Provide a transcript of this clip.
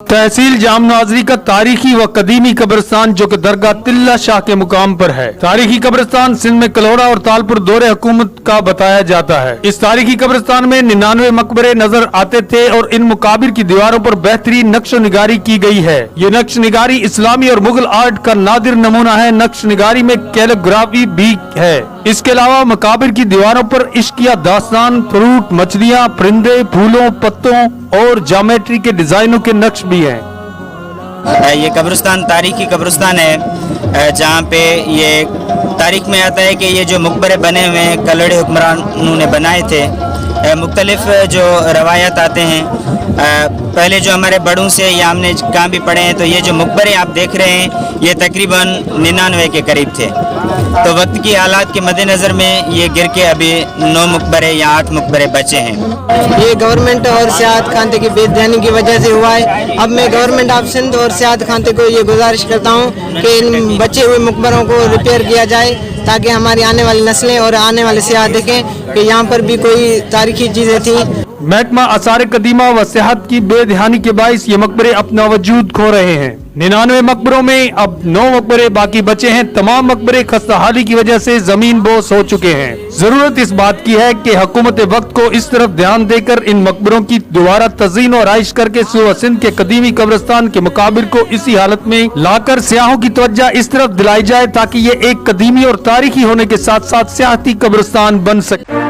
तहसील जाम नाजरी का तारीखी व कदीमी कब्रिस्तान जो कि दरगाह तिल्ला शाह के मुकाम पर है। तारीखी कब्रिस्तान सिंध में कलौड़ा और तालपुर दौरे हुकूमत का बताया जाता है। इस तारीखी कब्रिस्तान में 99 मकबरे नजर आते थे और इन मुकाबिर की दीवारों पर बेहतरीन नक्श निगारी की गई है। ये नक्श निगारी इस्लामी और मुगल आर्ट का नादिर नमूना है। नक्श निगारी में कैलीग्राफी भी है। इसके अलावा मकाबिर की दीवारों पर इश्किया दास्तान, फ्रूट, मछलियाँ, परिंदे, फूलों, पत्तों और ज्योमेट्री के डिजाइनों के नक्श भी हैं। ये कब्रिस्तान तारीखी कब्रिस्तान है जहाँ पे ये तारीख में आता है कि ये जो मकबरे बने हुए हैं कलड़े हुक्मरानों ने बनाए थे। मुख्तलिफ जो रवायत आते हैं पहले जो हमारे बड़ों से या हमने कहाँ भी पढ़े हैं तो ये जो मकबरे आप देख रहे हैं ये तकरीबन 99 के करीब थे। तो वक्त की हालात के मद्देनज़र में ये गिर के अभी 9 मकबरे या 8 मकबरे बचे हैं। ये गवर्नमेंट और सियाहत खानते की बेध्यानी की वजह से हुआ है। अब मैं गवर्नमेंट ऑफ सिंध और सियाहत खानते को ये गुजारिश करता हूँ कि इन बचे हुए मकबरों को रिपेयर किया जाए ताकि हमारी आने वाली नस्लें और आने वाले सियाह देखें कि यहाँ पर भी कोई तारीखी चीज़ें थी। महकमा आसार कदीमा व सेहत की बेध्यानी के बाइस ये मकबरे अपना वजूद खो रहे हैं। 99 मकबरों में अब 9 मकबरे बाकी बचे हैं। तमाम मकबरे खस्ताहाली की वजह से जमीन बोस हो चुके हैं। जरूरत इस बात की है कि हुकूमत वक्त को इस तरफ ध्यान देकर इन मकबरों की दोबारा तज़ीन और आइश करके सूबा सिंध के कदीमी कब्रिस्तान के मुकाबिर को इसी हालत में लाकर सियाहों की तवज्जो इस तरफ दिलाई जाए ताकि ये एक कदीमी और तारीखी होने के साथ साथ सियाहती कब्रिस्तान बन सके।